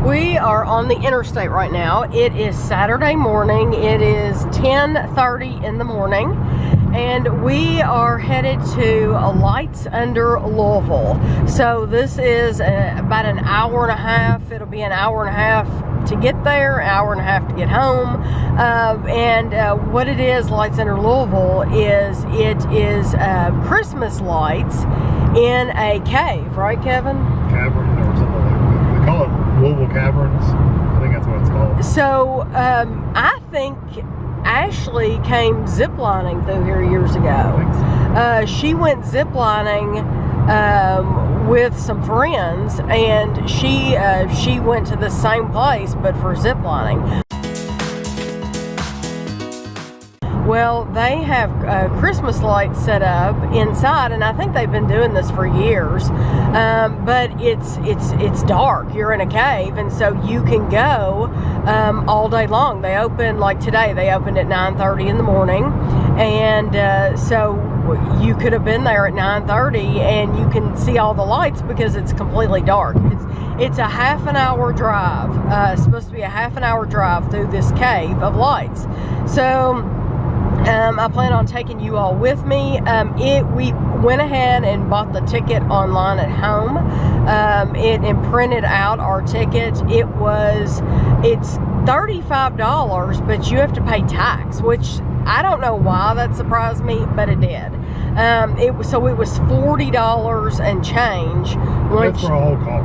We are on the interstate right now. It is Saturday morning. It is 10:30 in the morning, and we are headed to Lights Under Louisville. So this is about an hour and a half. It'll be an hour and a half to get there, an hour and a half to get home. What it is, Lights Under Louisville, is Christmas lights in a cave, right, Kevin? Cavern or something like that. They call it Louisville Caverns. I think that's what it's called. So I think Ashley came ziplining through here years ago. I think so. She went ziplining with some friends, and she went to the same place but for ziplining. Well, they have Christmas lights set up inside, and I think they've been doing this for years. But it's dark. You're in a cave, and so you can go all day long. They open, like today, they opened at 9:30 in the morning, and so you could have been there at 9:30, and you can see all the lights because it's completely dark. It's a half an hour drive. It's supposed to be a half an hour drive through this cave of lights. So I plan on taking you all with me. We went ahead and bought the ticket online at home. And printed out our ticket. It's $35, but you have to pay tax, which I don't know why that surprised me, but it did. It was $40 and change. That's for a whole car.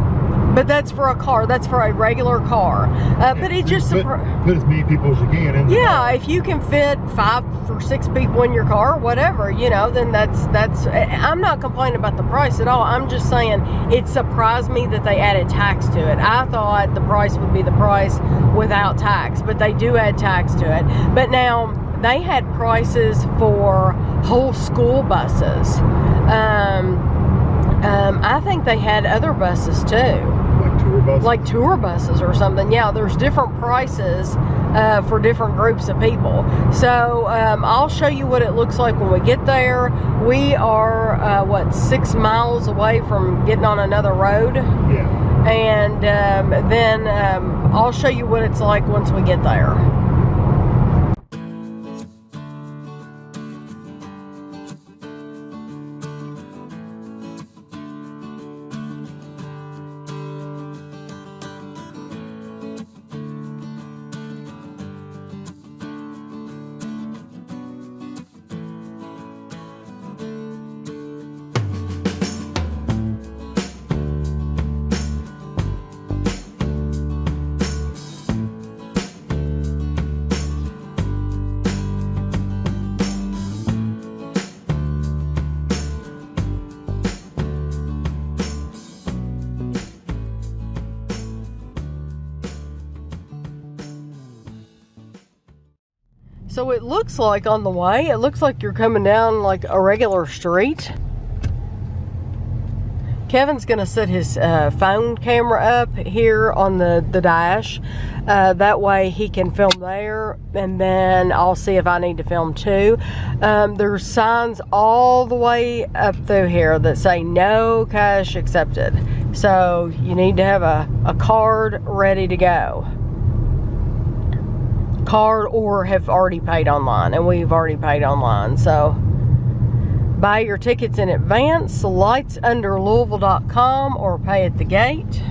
But that's for a car. That's for a regular car. But it just put as many people as you can in the car. If you can fit 5 or 6 people in your car, whatever, then that's. I'm not complaining about the price at all. I'm just saying it surprised me that they added tax to it. I thought the price would be the price without tax, but they do add tax to it. But now they had prices for whole school buses. I think they had other buses too. Like tour buses or something. Yeah, there's different prices for different groups of people. So I'll show you what it looks like when we get there. We are 6 miles away from getting on another road. Yeah. And then I'll show you what it's like once we get there. So it looks like on the way, it looks like you're coming down like a regular street. Kevin's gonna set his phone camera up here on the dash. That way he can film there, and then I'll see if I need to film too. There's signs all the way up through here that say no cash accepted. So you need to have a card ready to go. Card or have already paid online, and we've already paid online. So buy your tickets in advance, lightsunderlouisville.com, or pay at the gate.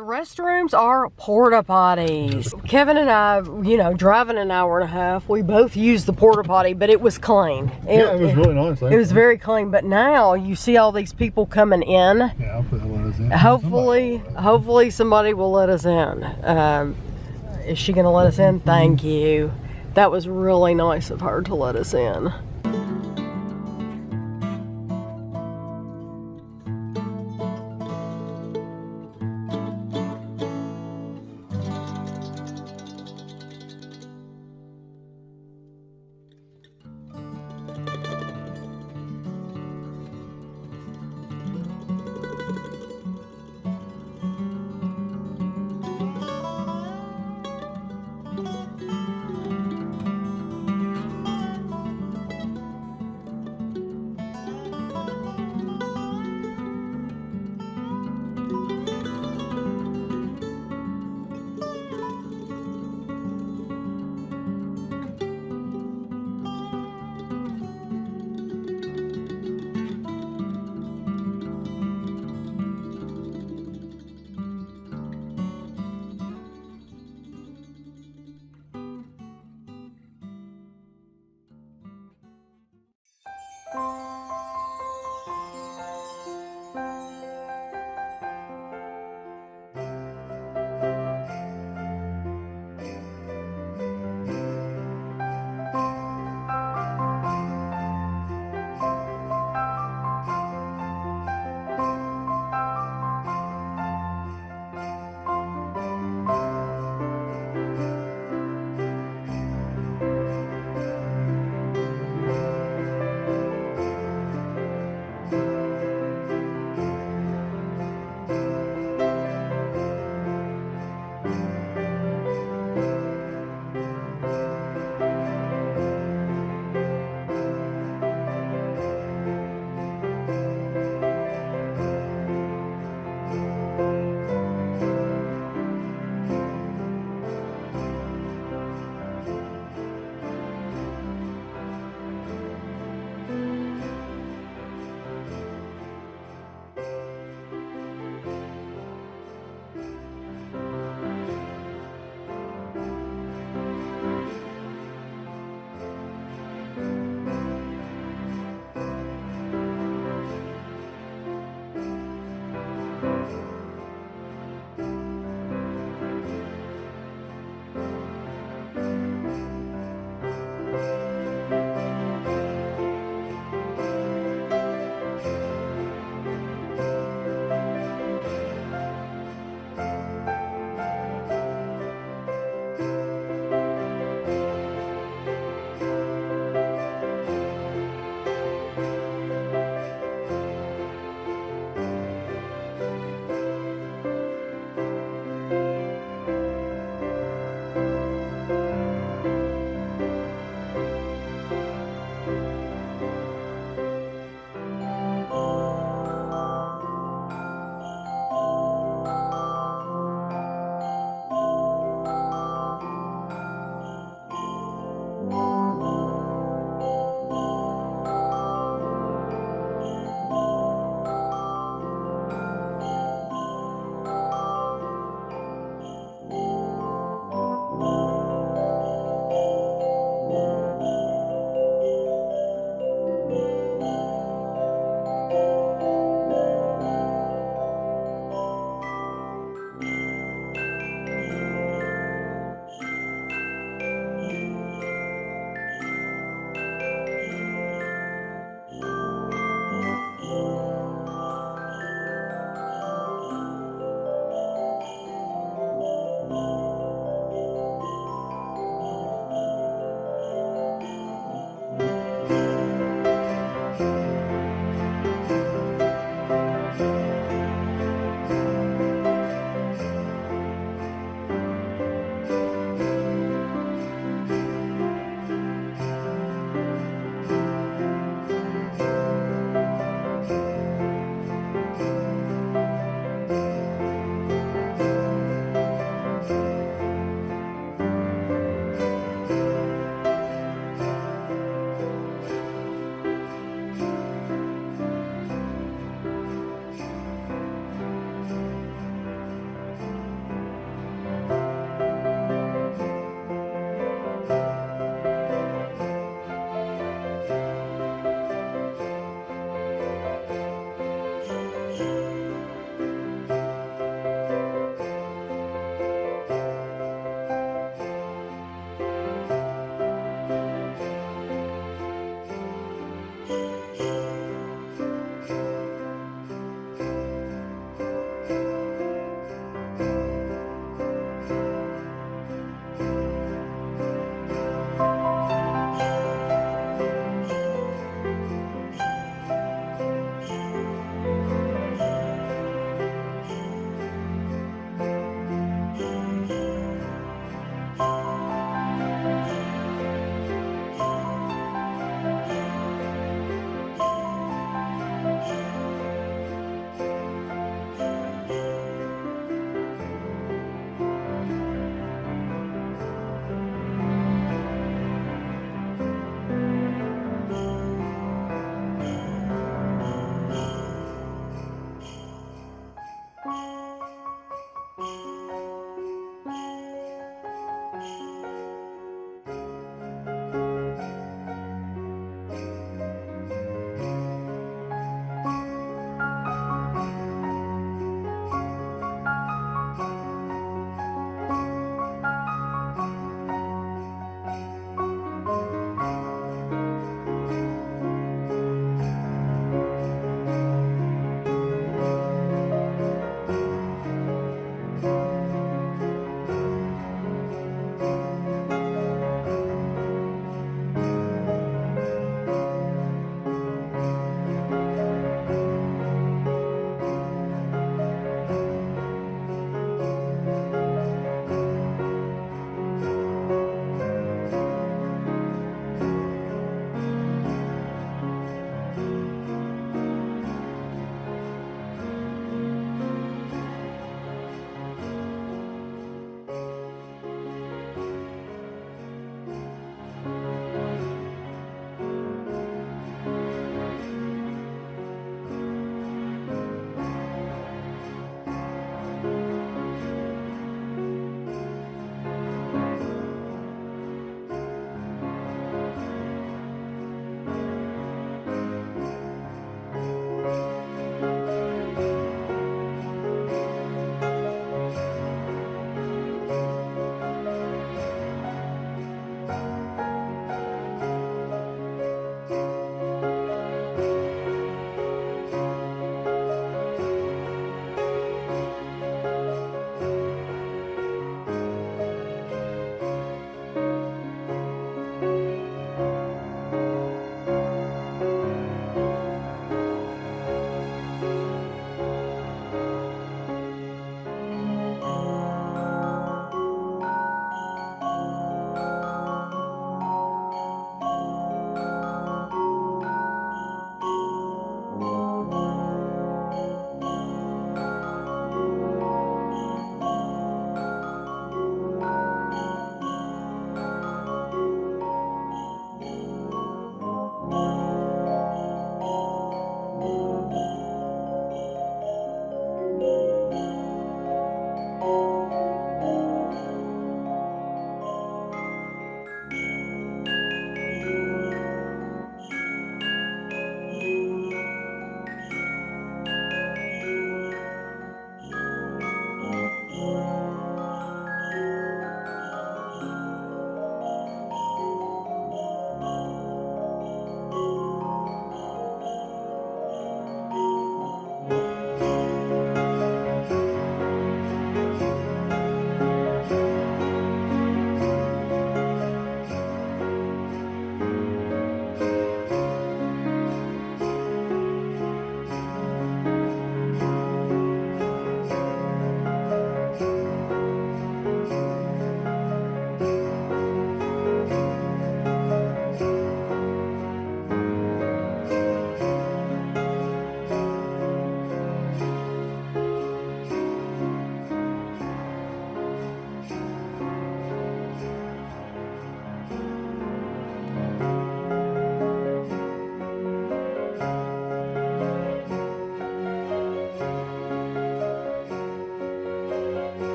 The restrooms are porta potties. Kevin and I, you know, driving an hour and a half, we both used the porta potty, but it was clean. Yeah, it was really nice. It was very clean, but now you see all these people coming in. Yeah, hopefully they'll let us in. Hopefully somebody will let us in. Is she gonna let us in? Thank you. That was really nice of her to let us in.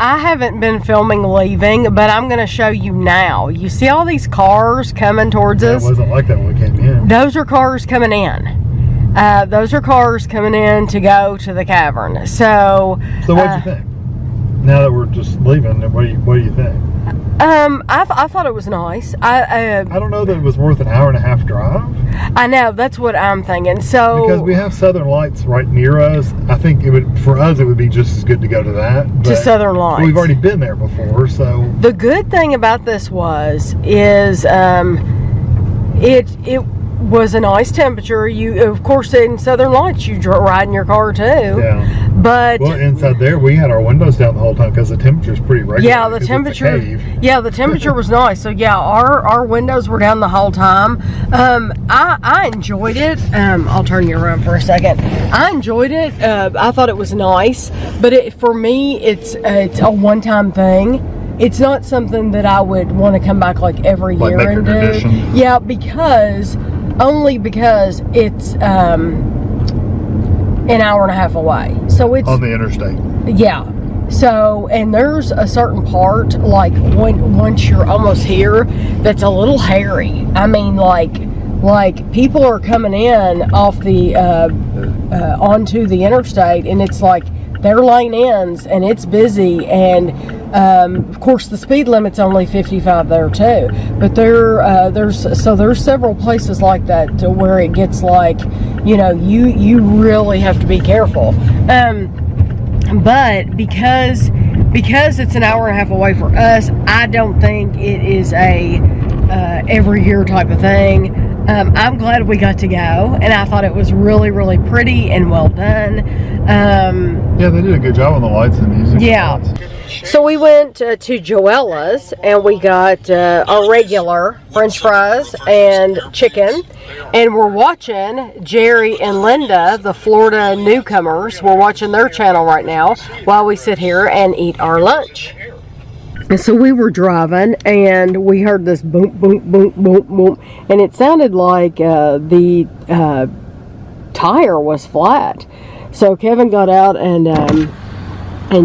I haven't been filming leaving, but I'm going to show you now. You see all these cars coming towards us? It wasn't like that when we came in. Those are cars coming in. Those are cars coming in to go to the cavern. So what'd you think? Now that we're just leaving, what do you think? I thought it was nice. I don't know that it was worth an hour and a half drive. I know, that's what I'm thinking. So because we have Southern Lights right near us, I think it would, for us, it would be just as good to go to that. To Southern Lights. We've already been there before, so. The good thing about this is it was a nice temperature. You, of course, in Southern Lights, you ride in your car too. Yeah. But well, inside there, we had our windows down the whole time because the temperature's pretty regular. Yeah, the temperature. Yeah, the temperature was nice. So yeah, our windows were down the whole time. I enjoyed it. I'll turn you around for a second. I enjoyed it. I thought it was nice, but for me, it's a one-time thing. It's not something that I would want to come back like every year and do. Tradition. Yeah, only because it's an hour and a half away. So it's on the interstate. Yeah. So, and there's a certain part, like once you're almost here, that's a little hairy. I mean, like people are coming in off the onto the interstate, and it's like their lane ends, and it's busy, and of course the speed limit's only 55 there too. But there's several places like that to where it gets like, you really have to be careful. But because it's an hour and a half away for us, I don't think it is a every year type of thing. I'm glad we got to go, and I thought it was really, really pretty and well done. Yeah, they did a good job on the lights and the music. Yeah. So we went to Joella's, and we got our regular French fries and chicken. And we're watching Jerry and Linda, the Florida newcomers. We're watching their channel right now while we sit here and eat our lunch. And so we were driving, and we heard this boom, boom, boom, boom, boom. And it sounded like the tire was flat. So Kevin got out and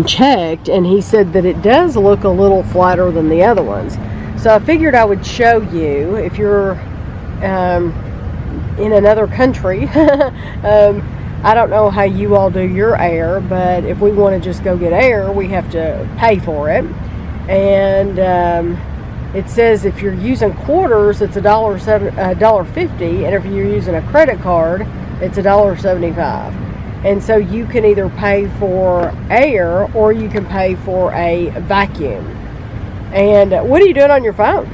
checked, and he said that it does look a little flatter than the other ones. So I figured I would show you, if you're in another country. I don't know how you all do your air, but if we want to just go get air, we have to pay for it. And it says if you're using quarters, it's $1.50, and if you're using a credit card, it's $1.75. And so you can either pay for air or you can pay for a vacuum. And what are you doing on your phone?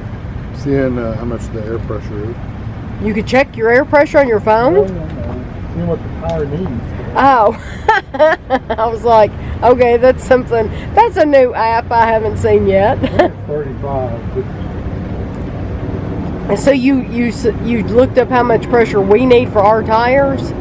Seeing how much the air pressure is. You could check your air pressure on your phone? No. Seeing what the tire needs. Oh. I was like, okay, that's a new app I haven't seen yet. 35. And so you looked up how much pressure we need for our tires?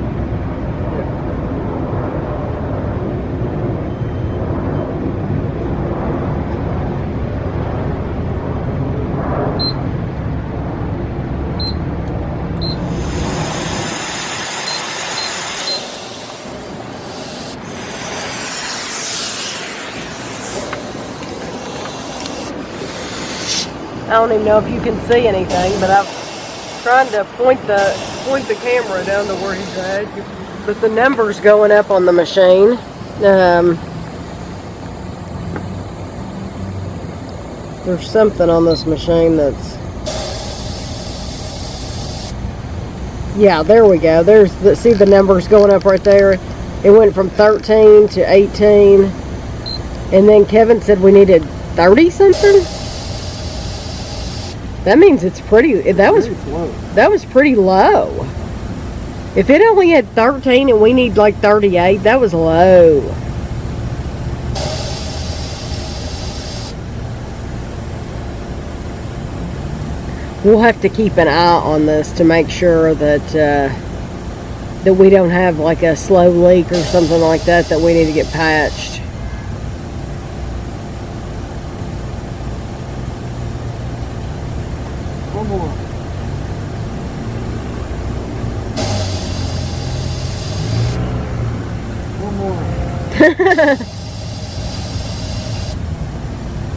I don't even know if you can see anything, but I'm trying to point the camera down to where he's at. But the number's going up on the machine. There's something on this machine that's... Yeah, there we go. See the numbers going up right there? It went from 13 to 18. And then Kevin said we needed 30 something? That means it's pretty, that was pretty low. If it only had 13 and we need like 38, that was low. We'll have to keep an eye on this to make sure that that we don't have like a slow leak or something like that we need to get patched.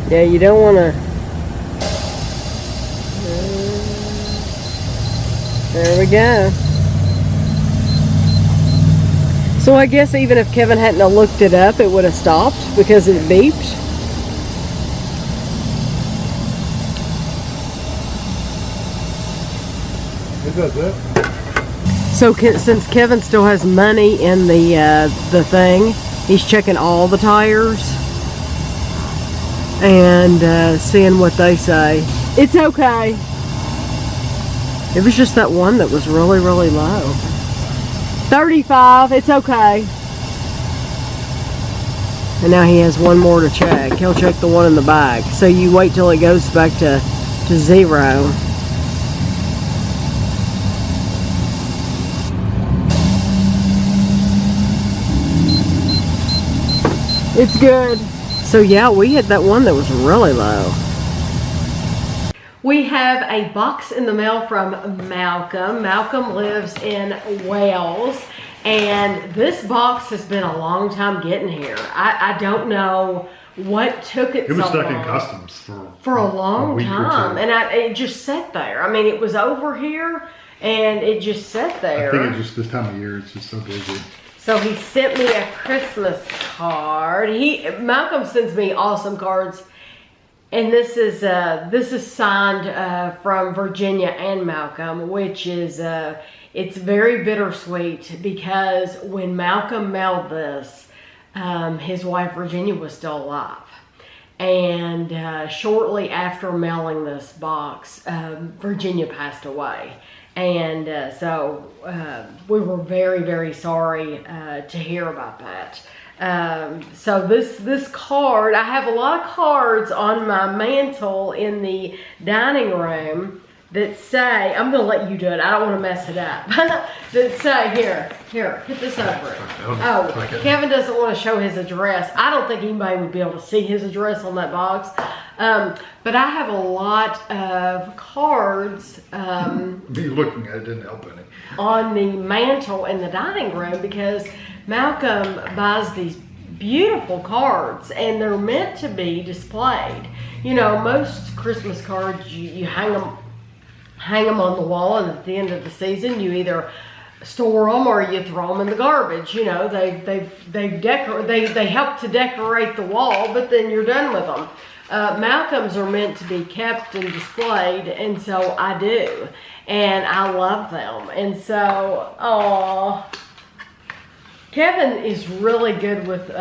Yeah, you don't want to. There we go. So I guess even if Kevin hadn't have looked it up, it would have stopped because it beeped. It does that. So since Kevin still has money in the thing, he's checking all the tires and seeing what they say. It's okay. It was just that one that was really, really low. 35, it's okay. And now he has one more to check. He'll check the one in the back. So you wait till it goes back to 0. It's good. So yeah, we had that one that was really low. We have a box in the mail from Malcolm. Malcolm lives in Wales, and this box has been a long time getting here. I don't know what took it so long. It was stuck in customs for a long time, and it just sat there. I mean, it was over here, and it just sat there. I think it's just this time of year, it's just so busy. So he sent me a Christmas card. Malcolm sends me awesome cards. And this is signed from Virginia and Malcolm, which is it's very bittersweet because when Malcolm mailed this, his wife Virginia was still alive, and shortly after mailing this box, Virginia passed away, and so we were very, very sorry to hear about that. So this card, I have a lot of cards on my mantle in the dining room that say, I'm going to let you do it, I don't want to mess it up, that say, here, hit this over it. Oh, Kevin doesn't want to show his address. I don't think anybody would be able to see his address on that box. But I have a lot of cards. Me looking at it didn't help any. On the mantle in the dining room because Malcolm buys these beautiful cards and they're meant to be displayed. You know, most Christmas cards you hang them on the wall, and at the end of the season you either store them or you throw them in the garbage. You know, they help to decorate the wall, but then you're done with them. Malcolm's are meant to be kept and displayed, and so I do, and I love them. And so, Kevin is really good with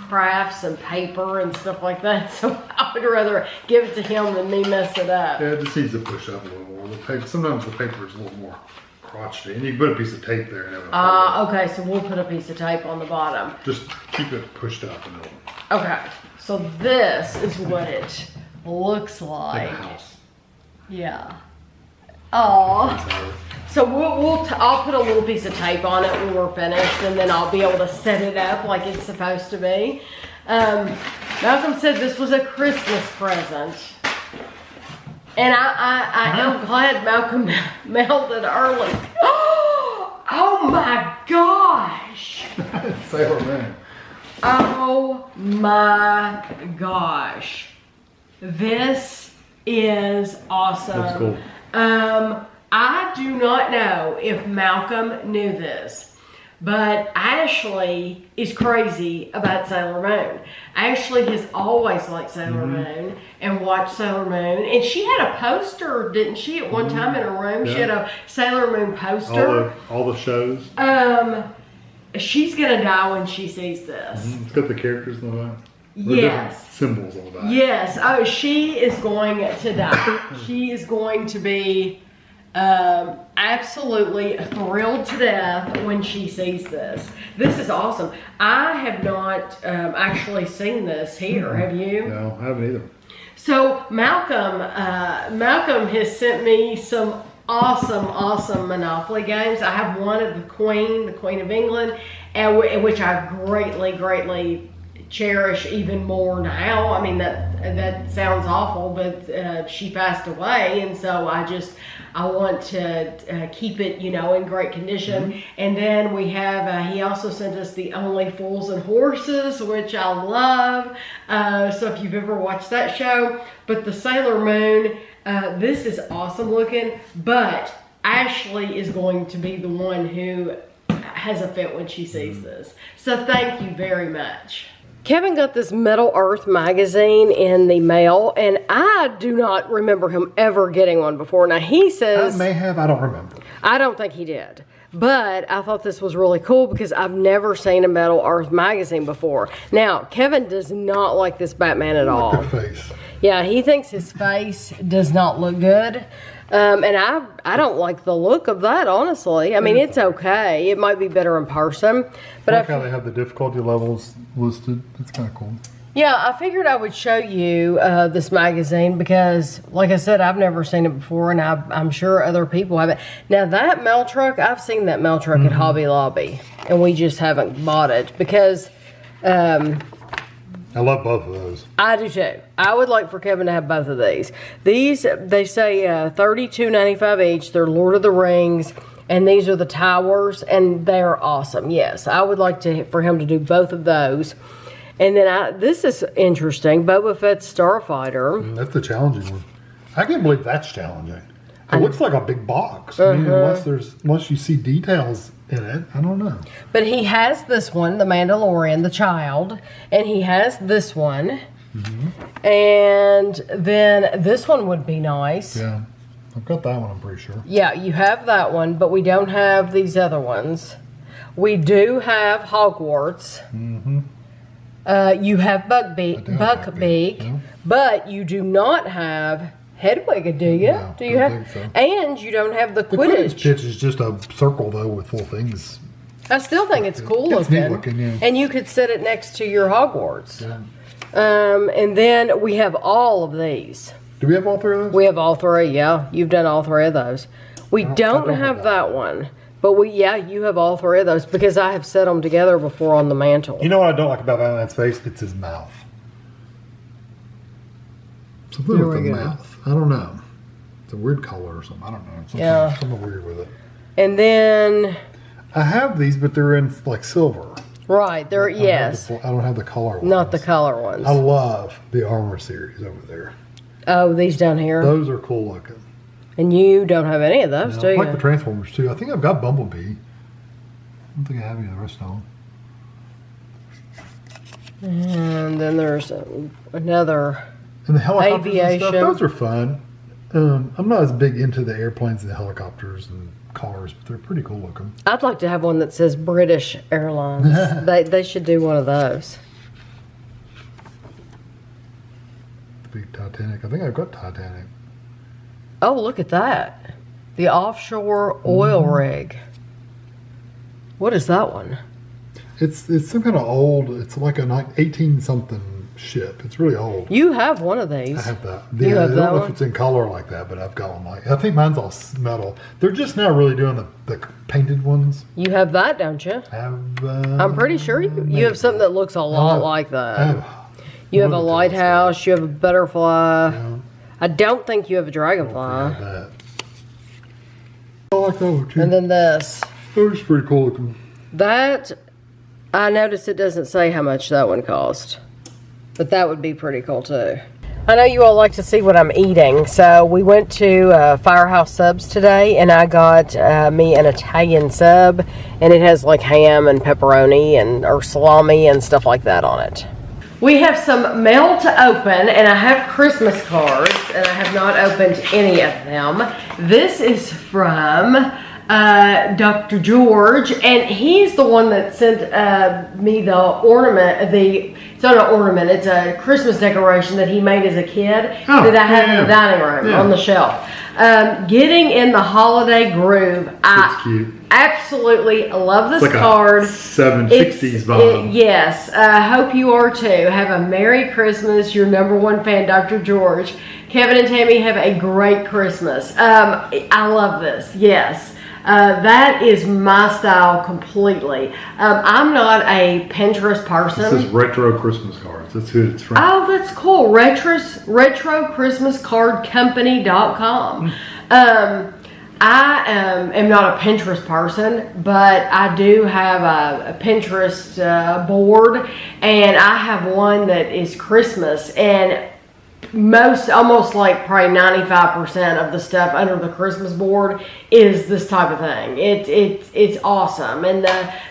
crafts and paper and stuff like that, so I would rather give it to him than me mess it up. Yeah, it just needs to push up a little more. The paper, sometimes the paper is a little more crotchety, and you can put a piece of tape there and have it. Okay, so we'll put a piece of tape on the bottom. Just keep it pushed up a little. Okay, so this is what it looks like. Like a house. Yeah. Oh. So I'll put a little piece of tape on it when we're finished, and then I'll be able to set it up like it's supposed to be. Malcolm said this was a Christmas present, and I am glad Malcolm mailed it early. Oh my gosh! Sailor Moon. Oh my gosh! This is awesome. That's cool. I do not know if Malcolm knew this, but Ashley is crazy about Sailor Moon. Ashley has always liked Sailor Moon and watched Sailor Moon. And she had a poster, didn't she, at one time in her room? Yeah. She had a Sailor Moon poster. All the shows. She's going to die when she sees this. It's got the characters in the back. Yes. Symbols on the back. Yes. Oh, she is going to die. She is going to be absolutely thrilled to death when she sees this. This is awesome. I have not actually seen this here. Have you? No, I haven't either. So Malcolm has sent me some awesome Monopoly games. I have one of the Queen of England, and which I greatly cherish even more now. I mean, that sounds awful, but she passed away, and so I want to keep it, you know, in great condition. And then we have, he also sent us the Only Fools and Horses, which I love. So if you've ever watched that show, but the Sailor Moon, this is awesome looking, but Ashley is going to be the one who has a fit when she sees this. So thank you very much. Kevin got this Metal Earth magazine in the mail, and I do not remember him ever getting one before. Now he says... I may have, I don't remember. I don't think he did. But I thought this was really cool because I've never seen a Metal Earth magazine before. Now, Kevin does not like this Batman at all. Look at his face. Yeah, he thinks his face does not look good. And I don't like the look of that, honestly. I mean, it's okay. It might be better in person. But I like how they have the difficulty levels listed. It's kind of cool. Yeah, I figured I would show you this magazine because, like I said, I've never seen it before, and I'm sure other people haven't. Now, that mail truck, I've seen that mail truck at Hobby Lobby, and we just haven't bought it because... I love both of those. I do too. I would like for Kevin to have both of these. These, they say $32.95 each. They're Lord of the Rings, and these are the towers, and they're awesome. Yes, I would like for him to do both of those. And then this is interesting. Boba Fett's Starfighter. That's the challenging one. I can't believe that's challenging. It looks like a big box. I mean, unless you see details in it, I don't know. But he has this one, the Mandalorian, the child, and he has this one. And then this one would be nice. Yeah, I've got that one, I'm pretty sure. Yeah, you have that one, but we don't have these other ones. We do have Hogwarts. You have Buckbeak, yeah. but you do not have Hedwig, do you? No, do you I have? don't think so. And you don't have the The Quidditch. pitch is just a circle, though, with full things. I still think it's cool It's neat looking, yeah. And you could set it next to your Hogwarts. Yeah. And then we have all of these. Do we have all three of those? We have all three, yeah. You've done all three of those. We don't have that one. But you have all three of those because I have set them together before on the mantle. You know what I don't like about Batman's face? It's his mouth. Something There with we the go. mouth. I don't know. It's a weird color or something. I don't know. Something weird with it. And then... I have these, but they're in like silver. Right, they're, yes. I don't have the color ones. Not the color ones. I love the Armor series over there. Oh, these down here? Those are cool looking. And you don't have any of those, do I you? like the Transformers too. I think I've got Bumblebee. I don't think I have any of the rest of them. And then there's another And the helicopters aviation. and stuff, those are fun. I'm not as big into the airplanes and the helicopters and cars, but they're pretty cool looking. I'd like to have one that says British Airlines. they should do one of those. The big Titanic. I think I've got Titanic. Oh, look at that. The offshore oil rig. What is that one? It's some kind of old, it's like a 18-something ship. It's really old. You have one of these. I have that. You have I that don't know one? if it's in color like that, but I've got one like, I think mine's all metal. They're just now really doing the painted ones. You have that, don't you? I have, I'm pretty sure you have something that looks a lot like that. You have a lighthouse, you have a butterfly. Yeah. I don't think you have a dragonfly. I have that. I like that one too. And then this. That's pretty cool looking. That, I noticed it doesn't say how much that one cost. But that would be pretty cool too. I know you all like to see what I'm eating, so we went to Firehouse Subs today, and I got me an Italian sub, and it has like ham and pepperoni or salami and stuff like that on it. We have some mail to open, and I have Christmas cards, and I have not opened any of them. This is from Dr. George, and he's the one that sent me the ornament, it's not an ornament, it's a Christmas decoration that he made as a kid that I have in the dining room on the shelf. Getting in the holiday groove. It's cute. Absolutely love this It's like card. a 60s vibe. Yes, I hope you are too. Have a Merry Christmas, your #1 fan, Dr. George. Kevin and Tammy, have a great Christmas. I love this, yes. That is my style completely. I'm not a Pinterest person. This is retro Christmas cards. That's who it's from. Oh, that's cool. Retro Christmas Card Company.com. I am not a Pinterest person, but I do have a Pinterest board, and I have one that is Christmas, and almost like probably 95% of the stuff under the Christmas board is this type of thing. It's awesome, and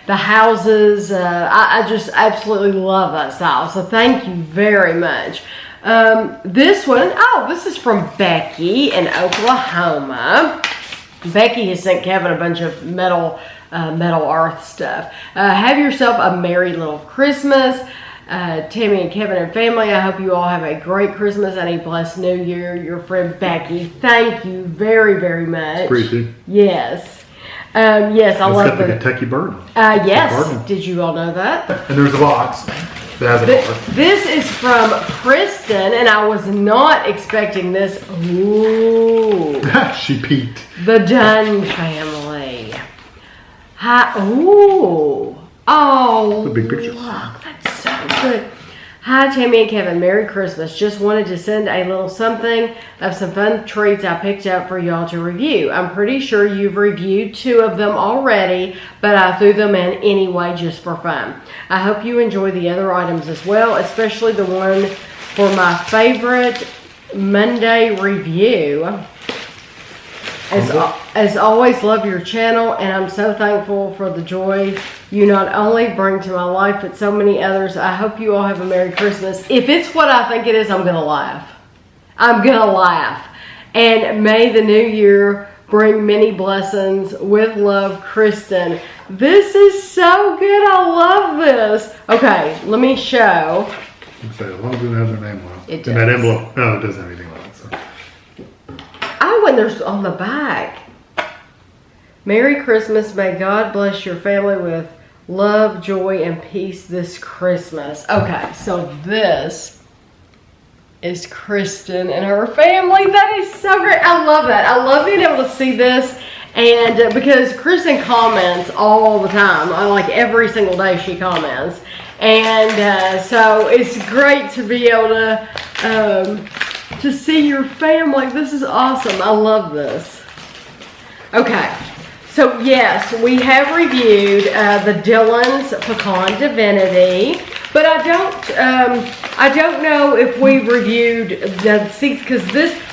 the houses, I just absolutely love that style. So thank you very much. This one, this is from Becky in Oklahoma. Becky has sent Kevin a bunch of metal earth stuff. Have yourself a merry little Christmas. Tammy and Kevin and family, I hope you all have a great Christmas and a blessed New Year. Your friend Becky. Thank you very, very much. Pretty. Yes. Yes, I love the Kentucky bird. Yes. Did you all know that? And there's a box that has a card. This is from Kristen, and I was not expecting this. Ooh. She peeked. The Dunn family. Hi. Ooh. Oh. The big picture. Look, that's so good. Hi, Tammy and Kevin. Merry Christmas. Just wanted to send a little something of some fun treats I picked up for y'all to review. I'm pretty sure you've reviewed 2 of them already, but I threw them in anyway just for fun. I hope you enjoy the other items as well, especially the one for my favorite Monday review. As always, love your channel, and I'm so thankful for the joy you not only bring to my life, but so many others. I hope you all have a Merry Christmas. If it's what I think it is, I'm going to laugh. I'm going to laugh. And may the new year bring many blessings. With love, Kristen. This is so good. I love this. Okay, let me show. As long as it has their name on it. It does. And that envelope, no, it doesn't have anything on it. So. Oh, and there's on the back. Merry Christmas. May God bless your family with love, joy, and peace this Christmas. Okay, so this is Kristen and her family. That is so great. I love that. I love being able to see this. And because Kristen comments all the time. Like every single day she comments. And so it's great to be able to see your family. This is awesome. I love this. Okay. So yes, we have reviewed the Dillon's Pecan Divinity, but I don't know if we've reviewed the seeds, because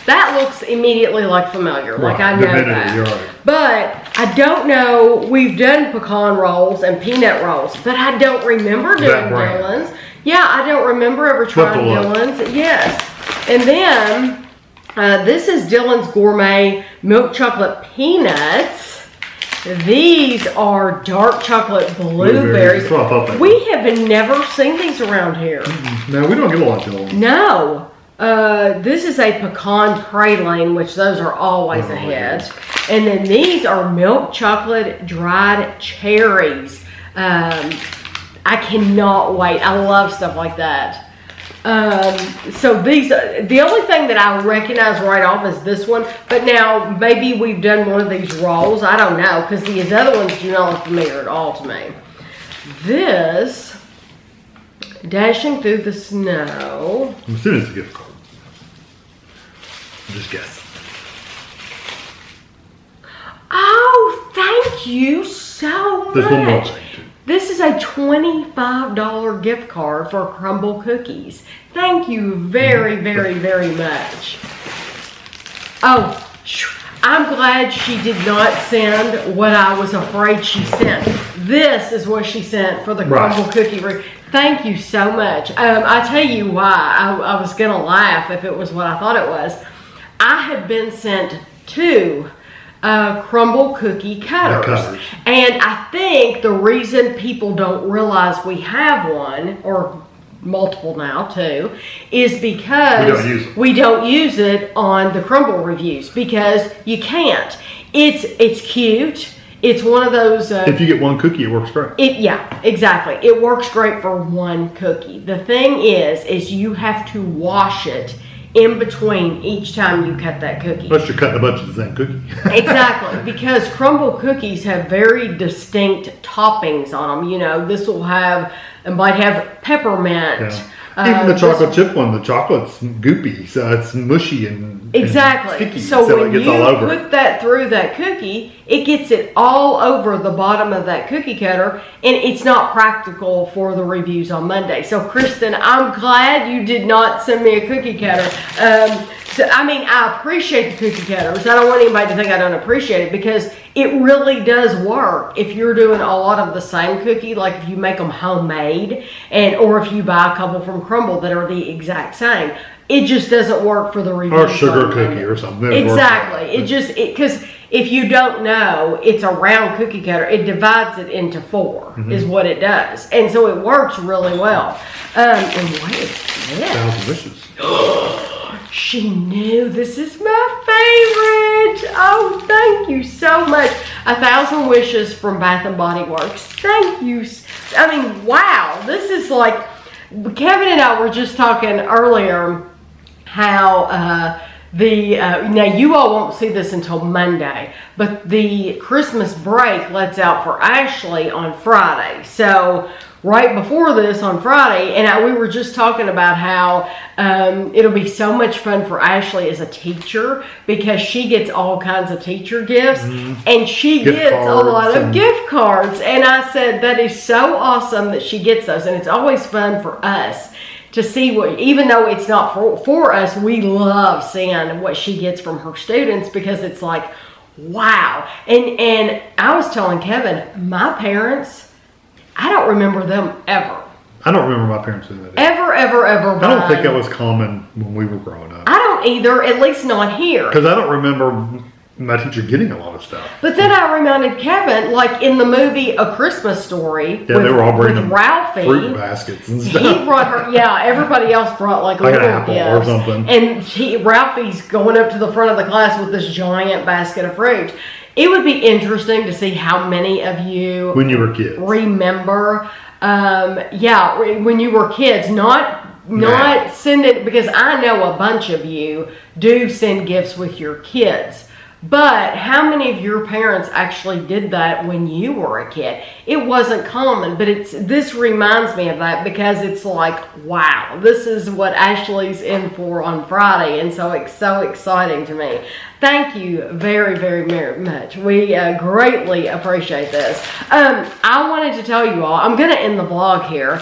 that looks immediately like familiar, like I know Divinity, that. you're right. But I don't know. We've done pecan rolls and peanut rolls, but I don't remember doing Dillon's. Yeah, I don't remember ever trying Dillon's. Yes, and then this is Dillon's Gourmet Milk Chocolate Peanuts. These are dark chocolate blueberries. We have never seen these around here. No, we don't get a lot of Dillon's. No. This is a pecan praline, which those are always a hit. And then these are milk chocolate dried cherries. I cannot wait. I love stuff like that. So these, the only thing that I recognize right off is this one, but now maybe we've done one of these rolls. I don't know, because these other ones do not look familiar at all to me. This, Dashing Through the Snow. I'm assuming it's a gift card. I'm just guessing. Oh, thank you so much. There's one more thing too. This is a $25 gift card for Crumble Cookies. Thank you very, very, very much. Oh, I'm glad she did not send what I was afraid she sent. This is what she sent for the Crumble Cookie. Thank you so much. I tell you why I was going to laugh if it was what I thought it was. I had been sent 2 crumble cookie cutters. And I think the reason people don't realize we have one, or multiple now too, is because we don't use it on the crumble reviews, because you can't. It's cute. It's one of those. If you get one cookie, it works great. Yeah, exactly. It works great for one cookie. The thing is you have to wash it in between each time you cut that cookie. Unless you're cutting a bunch of the same cookie. Exactly, because crumble cookies have very distinct toppings on them. You know, this will have, it might have peppermint. Yeah. Even the chocolate chip one, the chocolate's goopy, so it's mushy and exactly. and sticky, so when it gets you all over. put that through that cookie, it gets it all over the bottom of that cookie cutter, and it's not practical for the reviews on Monday. So Kristen, I'm glad you did not send me a cookie cutter. I appreciate the cookie cutters. I don't want anybody to think I don't appreciate it, because it really does work if you're doing a lot of the same cookie, like if you make them homemade, or if you buy a couple from Crumble that are the exact same. It just doesn't work for the reviews. Or sugar cookie or something. Exactly. Because if you don't know, it's a round cookie cutter. It divides it into 4 is what it does. And so it works really well. And what is this? Thousand Wishes. She knew. This is my favorite. Oh, thank you so much. 1,000 Wishes from Bath and Body Works. Thank you. I mean, wow. This is like, Kevin and I were just talking earlier how now you all won't see this until Monday, but the Christmas break lets out for Ashley on Friday. So right before this on Friday, and we were just talking about how it'll be so much fun for Ashley as a teacher, because she gets all kinds of teacher gifts, and she gets a lot of gift cards. And I said, that is so awesome that she gets those. And it's always fun for us to see what, even though it's not for us, we love seeing what she gets from her students, because it's like, wow. And I was telling Kevin, my parents, I don't remember them ever. I don't remember my parents doing that. Ever. I don't think that was common when we were growing up. I don't either, at least not here. Because I don't remember my teacher getting a lot of stuff. But then I reminded Kevin, like in the movie A Christmas Story, they were all bringing Ralphie, fruit baskets and stuff. He brought her, everybody else brought like an little apple gifts. or something. And Ralphie's going up to the front of the class with this giant basket of fruit. It would be interesting to see how many of you, when you were kids, remember, when you were kids, not send it, because I know a bunch of you do send gifts with your kids. But how many of your parents actually did that when you were a kid? It wasn't common, but this reminds me of that, because it's like, wow, this is what Ashley's in for on Friday, and so it's so exciting to me. Thank you very, very, very much. We greatly appreciate this. I wanted to tell you all, I'm going to end the vlog here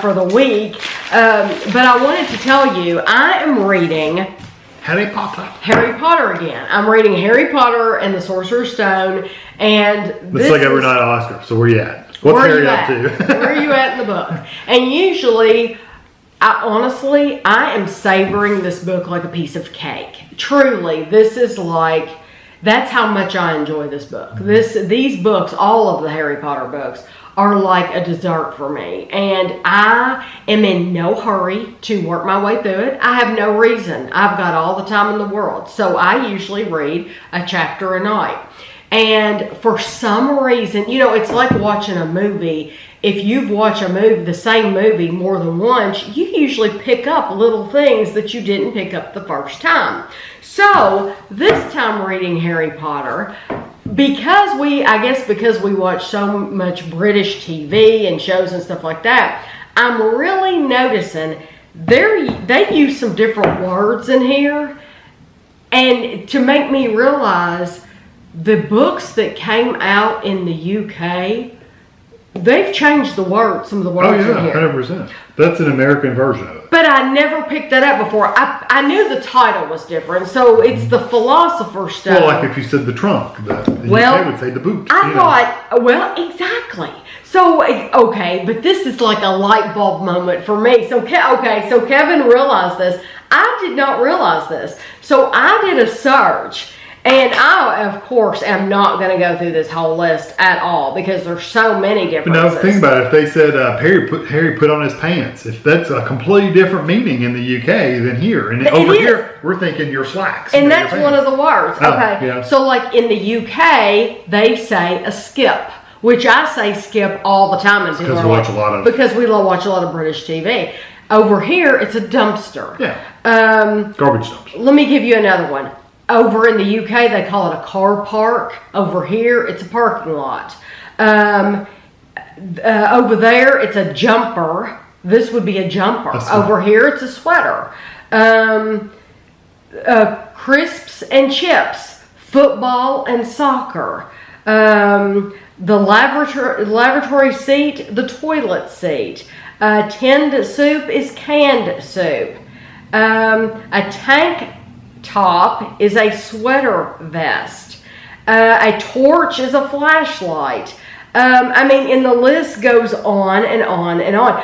for the week, but I wanted to tell you, I am reading Harry Potter again. I'm reading Harry Potter and the Sorcerer's Stone, and it's like every night Oscar. So where you at? What's Harry up to? Where are you at in the book? And usually, honestly, I am savoring this book like a piece of cake. Truly, this is like, that's how much I enjoy this book. These books, all of the Harry Potter books, are like a dessert for me. And I am in no hurry to work my way through it. I have no reason. I've got all the time in the world. So I usually read a chapter a night. And for some reason, it's like watching a movie. If you've watched the same movie more than once, you usually pick up little things that you didn't pick up the first time. So this time reading Harry Potter, because we watch so much British TV and shows and stuff like that, I'm really noticing they use some different words in here, and to make me realize the books that came out in the UK, they've changed some of the words in here. 100%. That's an American version of it. But I never picked that up before. I knew the title was different, so it's the Philosopher's Stone. Well, like if you said the trunk, the UK would say the boot. I thought, exactly. So, okay, but this is like a light bulb moment for me. So Kevin realized this. I did not realize this. So I did a search. And I, of course, am not going to go through this whole list at all, because there's so many differences. But now think about it. If they said Harry put on his pants, if that's a completely different meaning in the UK than here, and over here we're thinking your slacks. And that's one of the words. Okay, yeah. So like in the UK, they say a skip, which I say skip all the time, and because we watch a lot of British TV. Over here, it's a dumpster. Yeah. Garbage dumpster. Let me give you another one. Over in the UK, they call it a car park. Over here, it's a parking lot. Over there, it's a jumper. this would be a jumper. That's Over here, it's a sweater. Crisps and chips, football and soccer. The lavatory seat, the toilet seat. Tinned soup is canned soup. A tank top is a sweater vest. A torch is a flashlight. And the list goes on and on and on.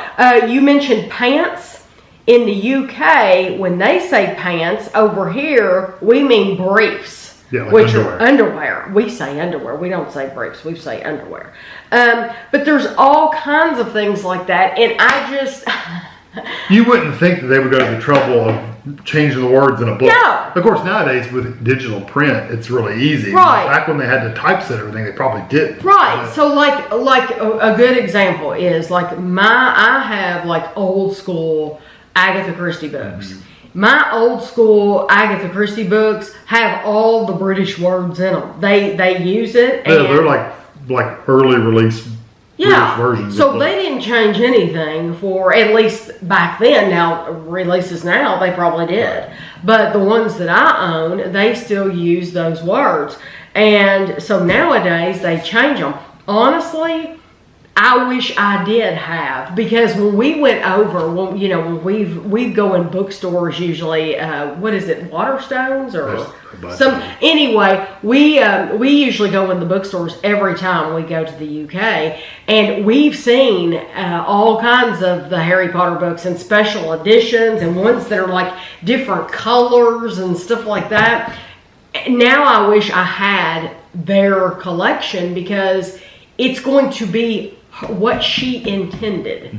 You mentioned pants. In the UK, when they say pants, over here, we mean briefs. Yeah, like which underwear. are underwear. We say underwear. We don't say briefs. We say underwear. But there's all kinds of things like that. And I just... You wouldn't think that they would go to the trouble of changing the words in a book. No. Of course, nowadays with digital print, it's really easy. Right. Back when they had to typeset everything, they probably didn't. Right. So like a good example is like I have like old school Agatha Christie books. Mm-hmm. My old school Agatha Christie books have all the British words in them. They use it. Yeah, they're like early release British versions. So they didn't change anything for at least back then. Now releases now they probably did, but the ones that I own they still use those words, and so nowadays they change them. Honestly, I wish I did have, because when we went over, when we go in bookstores usually, what is it, Waterstones or some? Anyway, we usually go in the bookstores every time we go to the UK, and we've seen all kinds of the Harry Potter books and special editions and ones that are like different colors and stuff like that. Now I wish I had their collection, because it's going to be what she intended,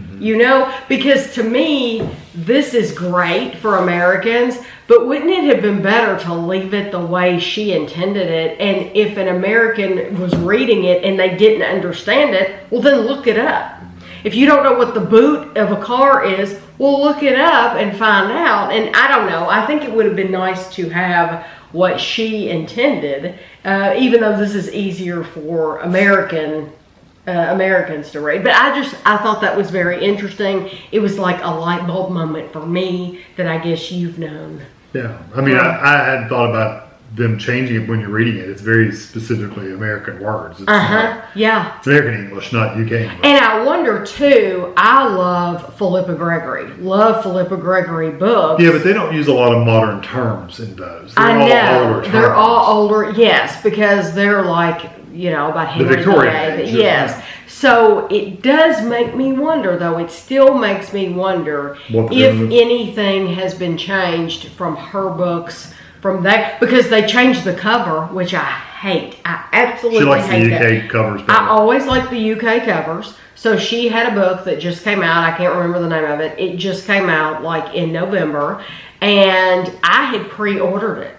because to me, this is great for Americans, but wouldn't it have been better to leave it the way she intended it? And if an American was reading it and they didn't understand it, well, then look it up. If you don't know what the boot of a car is, well, look it up and find out. And I don't know, I think it would have been nice to have what she intended, even though this is easier for Americans to read. But I thought that was very interesting. It was like a light bulb moment for me that I guess you've known. Yeah, I hadn't thought about them changing it when you're reading it. It's very specifically American words. It's It's American English, not UK English. And I wonder too, I love Philippa Gregory books. Yeah, but they don't use a lot of modern terms in those. I know. They're all older, yes, because they're like, about Henry the Victorian age. Yes. So it does make me wonder, though. It still makes me wonder if anything has been changed from her books, from that, because they changed the cover, which I hate. I absolutely hate that. She likes the UK covers better. I always like the UK covers. So she had a book that just came out. I can't remember the name of it. It just came out like in November, and I had pre-ordered it.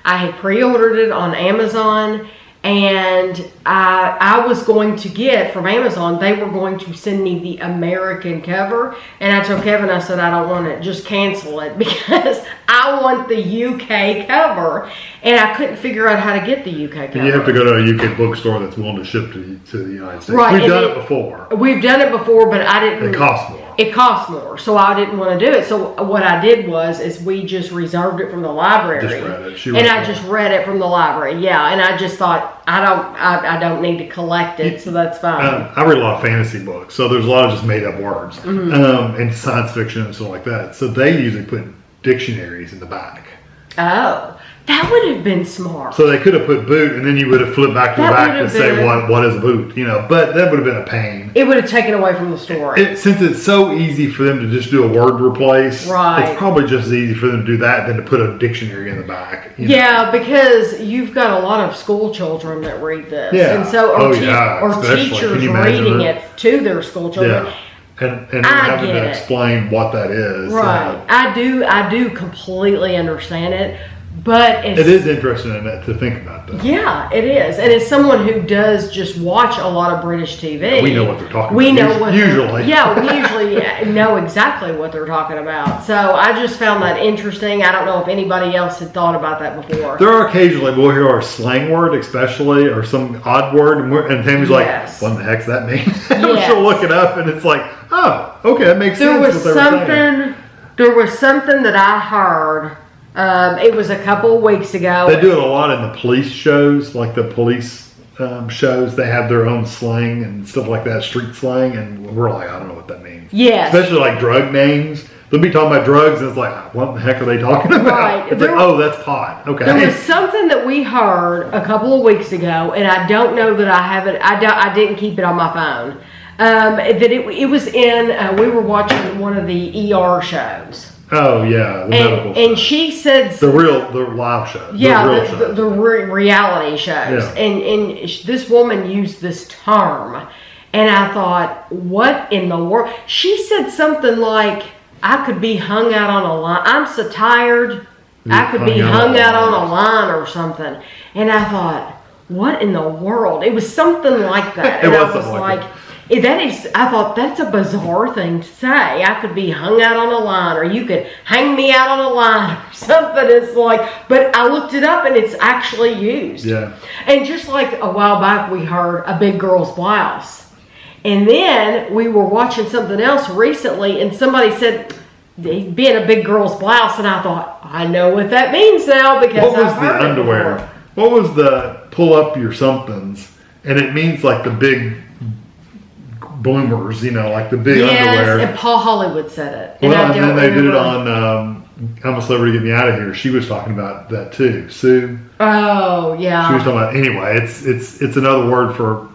I had pre-ordered it on Amazon. And I was going to get from Amazon, they were going to send me the American cover. And I told Kevin, I said, I don't want it. Just cancel it, because I want the UK cover. And I couldn't figure out how to get the UK cover. And you have to go to a UK bookstore that's willing to ship to the United States. Right. We've done it before. We've done it before, but I didn't. It costs more. It costs more, so I didn't want to do it. So what I did is we just reserved it from the library. Just read it. Just read it from the library. Yeah, and I just thought I don't need to collect it, so that's fine. I read a lot of fantasy books, so there's a lot of just made up words, and science fiction and stuff like that. So they usually put dictionaries in the back. Oh. That would have been smart. So they could have put boot, and then you would have flipped back to the back and say what is a boot, But that would have been a pain. It would have taken away from the story. Since it's so easy for them to just do a word replace, it's probably just as easy for them to do that than to put a dictionary in the back. Yeah, because you've got a lot of school children that read this, and so or teachers reading it to their school children. Yeah. And having to explain what that is. Right. I do completely understand it. But it is interesting to think about that. Yeah, it is. And as someone who does just watch a lot of British TV, we know what they're talking about. We know what usually. We usually know exactly what they're talking about. So I just found that interesting. I don't know if anybody else had thought about that before. There are occasionally we'll hear our slang word, especially, or some odd word, and Tammy's like, "What in the heck's that mean?" She'll look it up, and it's like, Oh, okay, that makes sense. There was something that I heard. It was a couple of weeks ago. They do it a lot in the police shows, like the police shows. They have their own slang and stuff like that, street slang, and we're like, I don't know what that means. Yes. Especially like drug names. They'll be talking about drugs, and it's like, what the heck are they talking about? Right. It's like, oh, that's pot. Okay. There was something that we heard a couple of weeks ago, and I don't know that I have it. I didn't keep it on my phone. That it was in. We were watching one of the ER shows. Oh yeah, the medical and she said the live shows. Yeah, the reality shows. Yeah. And this woman used this term, and I thought, what in the world? She said something like, I could be hung out on a line. I'm so tired. I could be hung out on a line or something. And I thought, what in the world? It was something like that. And I was like, I thought that's a bizarre thing to say. I could be hung out on a line, or you could hang me out on a line or something. It's like, but I looked it up and it's actually used. Yeah. And just like a while back, we heard a big girl's blouse. And then we were watching something else recently, and somebody said, being a big girl's blouse, and I thought, I know what that means now because I've heard it underwear? What was the pull up your somethings? And it means like the big bloomers, like the big underwear. Yes, and Paul Hollywood said it. And then they did it on I'm a Celebrity, Get Me Out of Here. She was talking about that too. Sue. Oh, yeah. She was talking about, anyway, it's another word for,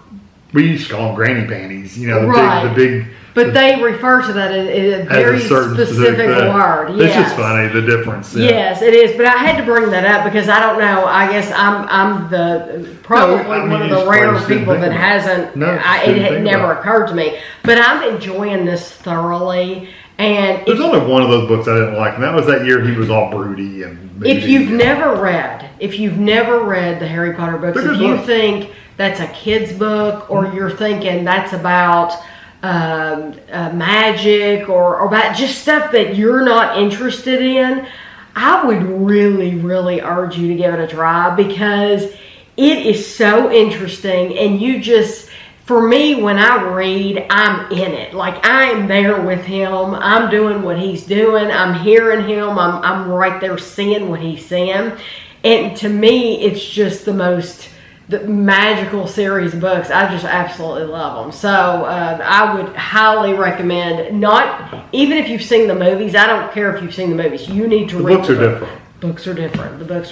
we used to call them granny panties, the big. But they refer to that as a very specific word. It's just funny, the difference. Yeah. Yes, it is. But I had to bring that up because I don't know. I guess I'm one of the rare people that hasn't. It had never occurred to me. But I'm enjoying this thoroughly. And there's only one of those books I didn't like, and that was that year he was all broody and. If you've never read the Harry Potter books, if you think that's a kid's book, or you're thinking that's about magic or about just stuff that you're not interested in, I would really, really urge you to give it a try because it is so interesting. And for me, when I read, I'm in it. Like, I'm there with him. I'm doing what he's doing. I'm hearing him. I'm right there seeing what he's saying. And to me, it's just the magical series of books. I just absolutely love them. So I would highly recommend, even if you've seen the movies, I don't care if you've seen the movies, you need to read the book. The books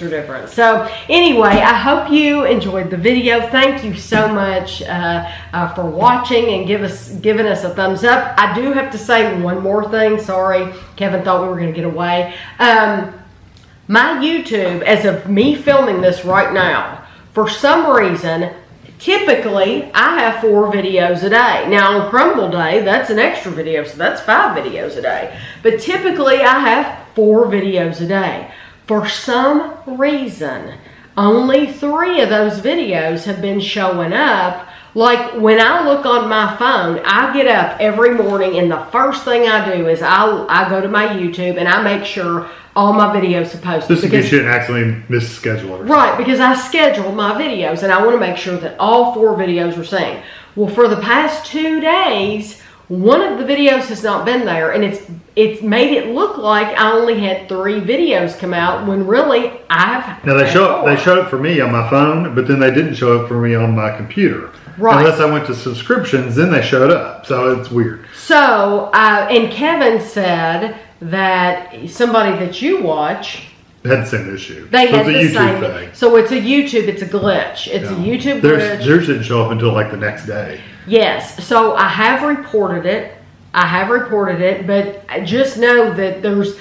are different. So anyway, I hope you enjoyed the video. Thank you so much for watching and giving us a thumbs up. I do have to say one more thing. Sorry, Kevin thought we were going to get away. My YouTube, as of me filming this right now, for some reason, typically, I have 4 videos a day. Now, on Crumble Day, that's an extra video, so that's 5 videos a day. But typically, I have 4 videos a day. For some reason, only 3 of those videos have been showing up. Like, when I look on my phone, I get up every morning, and the first thing I do is I go to my YouTube, and I make sure all my videos are posted. Just in case you didn't accidentally misschedule it. Right, because I schedule my videos, and I want to make sure that all 4 videos are synced. Well, for the past 2 days, one of the videos has not been there, and it's made it look like I only had 3 videos come out when really they showed up for me on my phone, but then they didn't show up for me on my computer. Right. Unless I went to subscriptions, then they showed up. So it's weird. So, and Kevin said that somebody that you watch had the same issue. They had the same thing. So it's a glitch. It's a YouTube glitch. Theirs didn't show up until like the next day. Yes. So I have reported it. But just know that there's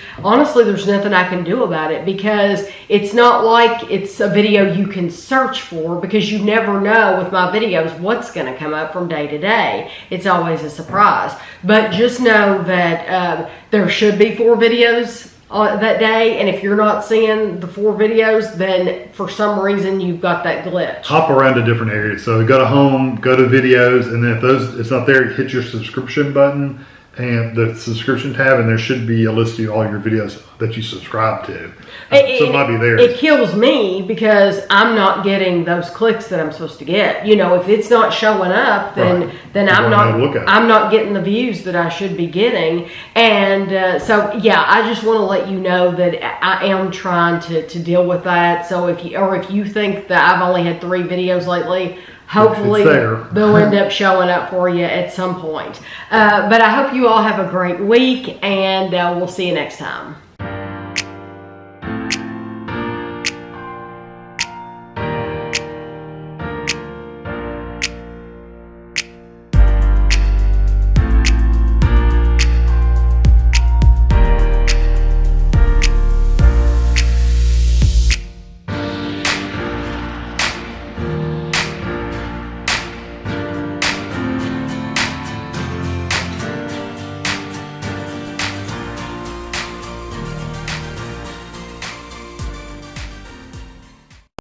nothing I can do about it because it's not like it's a video you can search for because you never know with my videos what's going to come up from day to day. It's always a surprise. But just know that there should be 4 videos that day, and if you're not seeing the 4 videos, then for some reason you've got that glitch. Hop around to different areas. So go to home, go to videos, and then if it's not there, hit your subscription button, and the subscription tab, and there should be a list of all your videos that you subscribe to. So it might be there. It kills me because I'm not getting those clicks that I'm supposed to get. You know, if it's not showing up, then I'm not getting the views that I should be getting. And so yeah, I just want to let you know that I am trying to deal with that. So if you think that I've only had 3 videos lately, hopefully they'll end up showing up for you at some point. But I hope you all have a great week, and we'll see you next time.